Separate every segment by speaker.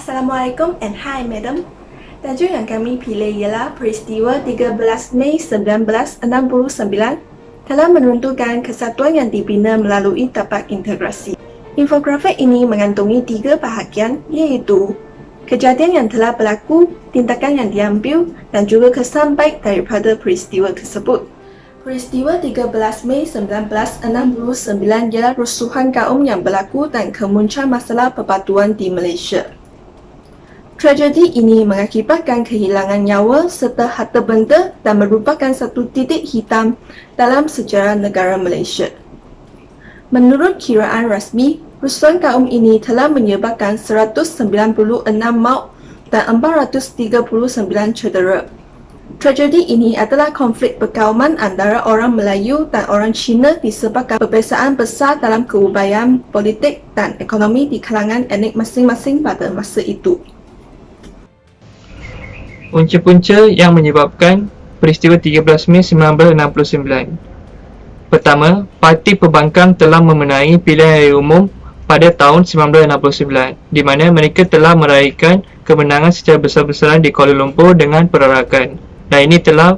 Speaker 1: Assalamualaikum and hi madam. Tajuk yang kami pilih ialah peristiwa 13 Mei 1969 telah menentukan kesatuan yang dibina melalui tapak integrasi. Infografik ini mengandungi 3 bahagian iaitu kejadian yang telah berlaku, tindakan yang diambil dan juga kesan baik daripada peristiwa tersebut. Peristiwa 13 Mei 1969 ialah rusuhan kaum yang berlaku dan kemunculan masalah perpaduan di Malaysia. Tragedi ini mengakibatkan kehilangan nyawa serta harta benda dan merupakan satu titik hitam dalam sejarah negara Malaysia. Menurut kiraan rasmi, rusuhan kaum ini telah menyebabkan 196 maut dan 439 cedera. Tragedi ini adalah konflik perkauman antara orang Melayu dan orang Cina disebabkan perbezaan besar dalam kebudayaan, politik dan ekonomi di kalangan etnik masing-masing pada masa itu.
Speaker 2: Punca-punca yang menyebabkan peristiwa 13 Mei 1969. Pertama, Parti Pembangkang telah memenangi pilihan raya umum pada tahun 1969, di mana mereka telah meraihkan kemenangan secara besar-besaran di Kuala Lumpur dengan perarakan, dan ini telah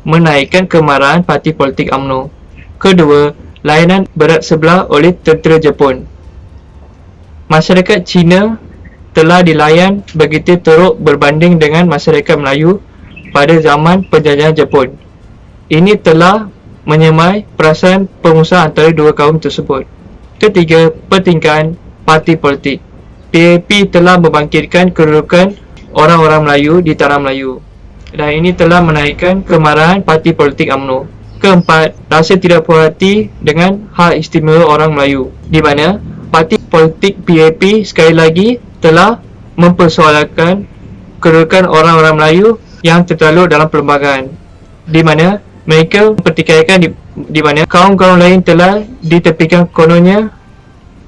Speaker 2: menaikkan kemarahan parti politik UMNO. Kedua, layanan berat sebelah oleh tentera Jepun. Masyarakat Cina telah dilayan begitu teruk berbanding dengan masyarakat Melayu pada zaman penjajahan Jepun. Ini telah menyemai perasaan pengusaha antara dua kaum tersebut. Ketiga, pertingkatan parti politik. PAP telah membangkitkan kedudukan orang-orang Melayu di tanah Melayu, dan ini telah menaikkan kemarahan parti politik UMNO. Keempat, rasa tidak puas hati dengan hak istimewa orang Melayu, di mana parti politik PAP sekali lagi telah mempersoalkan kedudukan orang-orang Melayu yang tertaluk dalam perlembagaan, di mana mereka mempertikaikan di mana kaum-kaum lain telah ditepikan. Kononnya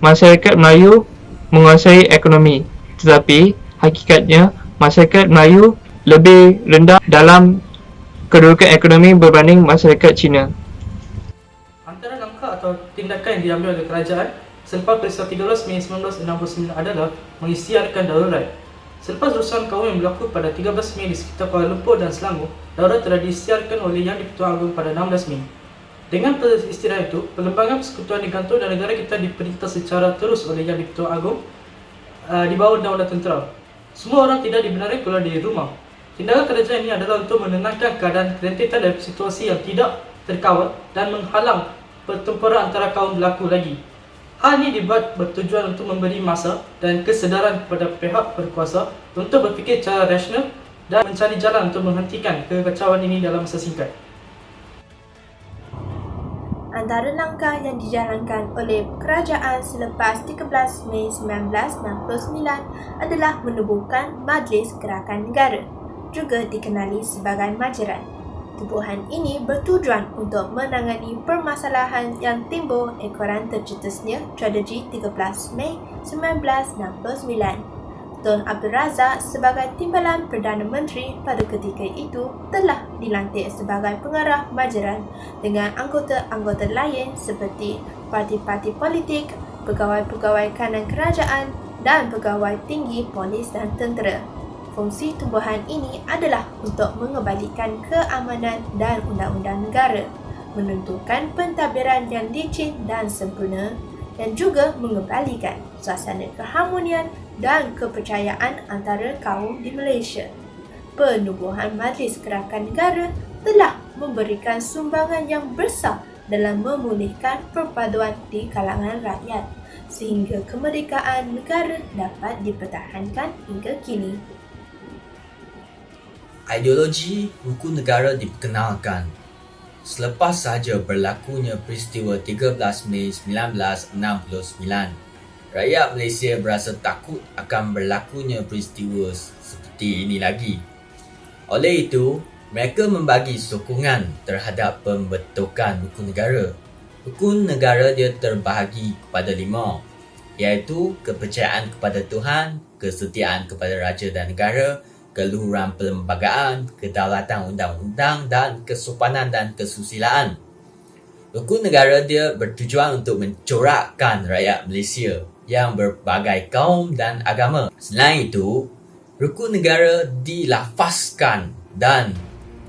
Speaker 2: masyarakat Melayu menguasai ekonomi, tetapi hakikatnya masyarakat Melayu lebih rendah dalam kedudukan ekonomi berbanding masyarakat Cina.
Speaker 3: Antara langkah atau tindakan yang diambil oleh kerajaan selepas peristiwa 13 Mei 1969 adalah mengisytiharkan darurat. Selepas rusuhan kaum yang berlaku pada 13 Mei di sekitar Kuala Lumpur dan Selangor, darurat telah diisytiharkan oleh Yang di-Pertuan Agong pada 16 Mei. Dengan peristiwa itu, Perlembagaan Persekutuan Digantung dan negara kita diperintah secara terus oleh Yang di-Pertuan Agong di bawah Undang-Undang Tentera. Semua orang tidak dibenarkan keluar dari rumah. Tindakan kerajaan ini adalah untuk menenangkan keadaan kerentetan dan situasi yang tidak terkawal dan menghalang pertempuran antara kaum berlaku lagi. Hal ini dibuat bertujuan untuk memberi masa dan kesedaran kepada pihak berkuasa untuk berfikir secara rasional dan mencari jalan untuk menghentikan kekacauan ini dalam masa singkat.
Speaker 1: Antara langkah yang dijalankan oleh kerajaan selepas 13 Mei 1969 adalah menubuhkan Majlis Gerakan Negara, juga dikenali sebagai Majeran. Tubuhan ini bertujuan untuk menangani permasalahan yang timbul ekoran tercetusnya tragedi 13 Mei 1969. Tun Abdul Razak sebagai Timbalan Perdana Menteri pada ketika itu telah dilantik sebagai pengarah Majeran dengan anggota-anggota lain seperti parti-parti politik, pegawai-pegawai kanan kerajaan dan pegawai tinggi polis dan tentera. Fungsi tumbuhan ini adalah untuk mengembalikan keamanan dan undang-undang negara, menentukan pentadbiran yang licin dan sempurna dan juga mengembalikan suasana keharmonian dan kepercayaan antara kaum di Malaysia. Penubuhan Majlis Gerakan Negara telah memberikan sumbangan yang besar dalam memulihkan perpaduan di kalangan rakyat sehingga kemerdekaan negara dapat dipertahankan hingga kini.
Speaker 4: Ideologi hukum negara diperkenalkan. Selepas sahaja berlakunya peristiwa 13 Mei 1969, rakyat Malaysia berasa takut akan berlakunya peristiwa seperti ini lagi. Oleh itu, mereka membagi sokongan terhadap pembentukan hukum negara. Hukum negara dia terbahagi kepada 5, iaitu kepercayaan kepada Tuhan, kesetiaan kepada raja dan negara, keluhuran perlembagaan, kedaulatan undang-undang dan kesopanan dan kesusilaan. Hukum negara dia bertujuan untuk mencorakkan rakyat Malaysia yang berbagai kaum dan agama. Selain itu, rukun negara dilafazkan dan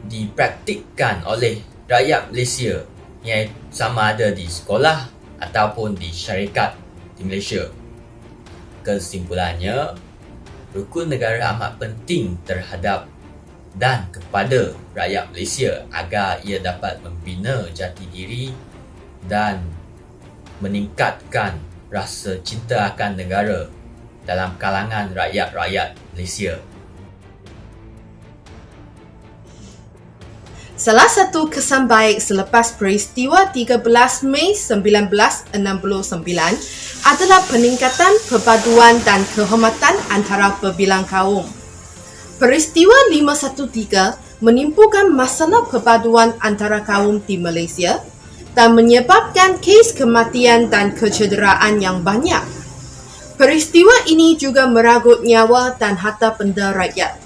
Speaker 4: dipraktikkan oleh rakyat Malaysia, iaitu sama ada di sekolah ataupun di syarikat di Malaysia. Kesimpulannya, rukun negara amat penting terhadap dan kepada rakyat Malaysia agar ia dapat membina jati diri dan meningkatkan rasa cinta akan negara dalam kalangan rakyat-rakyat Malaysia.
Speaker 5: Salah satu kesan baik selepas peristiwa 13 Mei 1969 adalah peningkatan perpaduan dan kehormatan antara berbilang kaum. Peristiwa 513 menimbulkan masalah perpaduan antara kaum di Malaysia dan menyebabkan kes kematian dan kecederaan yang banyak. Peristiwa ini juga meragut nyawa dan harta benda rakyat.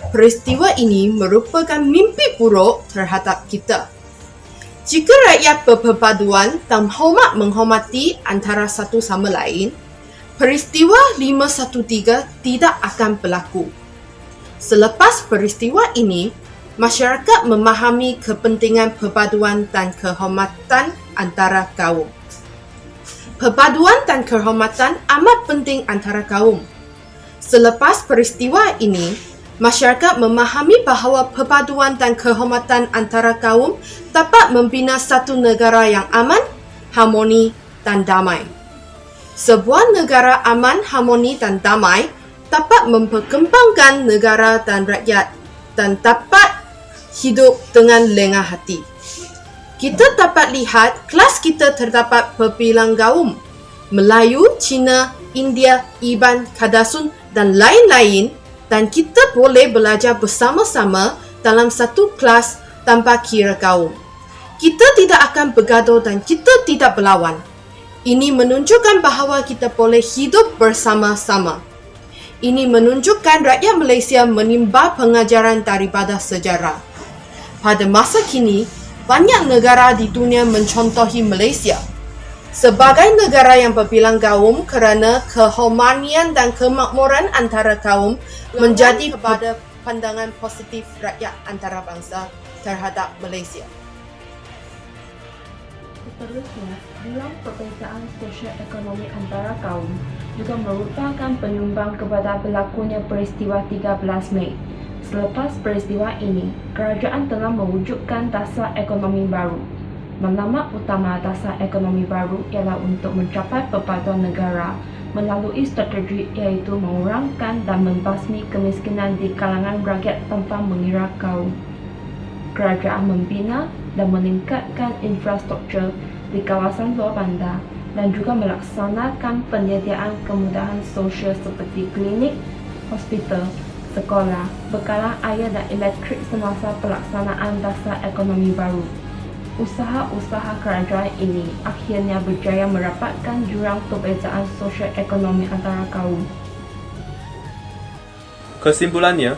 Speaker 5: Peristiwa ini merupakan mimpi buruk terhadap kita. Jika rakyat berperpaduan dan hormat menghormati antara satu sama lain, peristiwa 513 tidak akan berlaku. Selepas peristiwa ini, masyarakat memahami kepentingan perpaduan dan kehormatan antara kaum. Perpaduan dan kehormatan amat penting antara kaum. Selepas peristiwa ini, masyarakat memahami bahawa perpaduan dan kehormatan antara kaum dapat membina satu negara yang aman, harmoni dan damai. Sebuah negara aman, harmoni dan damai dapat memperkembangkan negara dan rakyat dan dapat hidup dengan lengah hati. Kita dapat lihat kelas kita terdapat berbilang kaum, Melayu, Cina, India, Iban, Kadasun dan lain-lain, dan kita boleh belajar bersama-sama dalam satu kelas tanpa kira kaum. Kita tidak akan bergaduh dan kita tidak berlawan. Ini menunjukkan bahawa kita boleh hidup bersama-sama. Ini menunjukkan rakyat Malaysia menimba pengajaran daripada sejarah. Pada masa kini, banyak negara di dunia mencontohi Malaysia sebagai negara yang berbilang kaum kerana keharmonian dan kemakmuran antara kaum menjadi kepada pandangan positif rakyat antarabangsa terhadap Malaysia.
Speaker 1: Seterusnya, dalam perbezaan sosial ekonomi antara kaum juga merupakan penyumbang kepada berlakunya peristiwa 13 Mei. Selepas peristiwa ini, kerajaan telah mewujudkan dasar ekonomi baru. Matlamat utama dasar ekonomi baru ialah untuk mencapai perpaduan negara melalui strategi iaitu mengurangkan dan membasmi kemiskinan di kalangan rakyat tanpa mengira kaum. Kerajaan membina dan meningkatkan infrastruktur di kawasan luar bandar dan juga melaksanakan penyediaan kemudahan sosial seperti klinik, hospital, sekolah, bekalan air dan elektrik semasa pelaksanaan dasar ekonomi baru. Usaha-usaha kerajaan ini akhirnya berjaya merapatkan jurang perbezaan sosial ekonomi antara kaum.
Speaker 6: Kesimpulannya,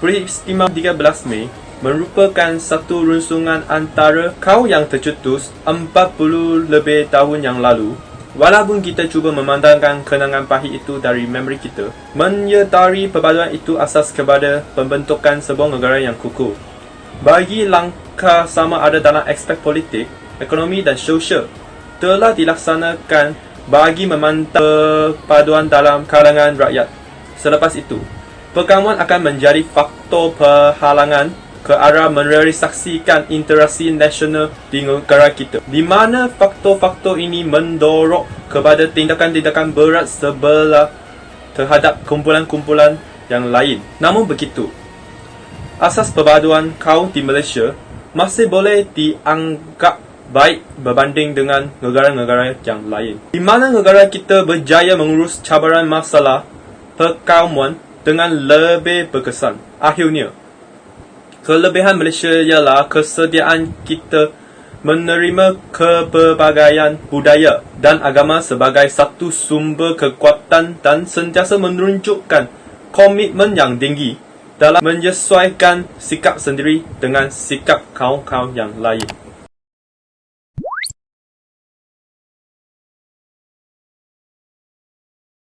Speaker 6: peristiwa 13 Mei merupakan satu rungsungan antara kaum yang tercetus 40 lebih tahun yang lalu. Walaupun kita cuba memandangkan kenangan pahit itu dari memori kita, menyertai perpaduan itu asas kepada pembentukan sebuah negara yang kukuh. Bagi langkah sama ada dalam aspek politik, ekonomi dan sosial telah dilaksanakan bagi memantau perpaduan dalam kalangan rakyat. Selepas itu, perkamuan akan menjadi faktor perhalangan ke arah merealisasikan interaksi nasional di negara kita, di mana faktor-faktor ini mendorong kepada tindakan-tindakan berat sebelah terhadap kumpulan-kumpulan yang lain. Namun begitu, asas perpaduan kaum di Malaysia masih boleh dianggap baik berbanding dengan negara-negara yang lain, di mana negara kita berjaya mengurus cabaran masalah perkaumuan dengan lebih berkesan. Akhirnya, kelebihan Malaysia ialah kesediaan kita menerima kepelbagaian budaya dan agama sebagai satu sumber kekuatan dan sentiasa menunjukkan komitmen yang tinggi dalam menyesuaikan sikap sendiri dengan sikap kaum-kaum yang lain.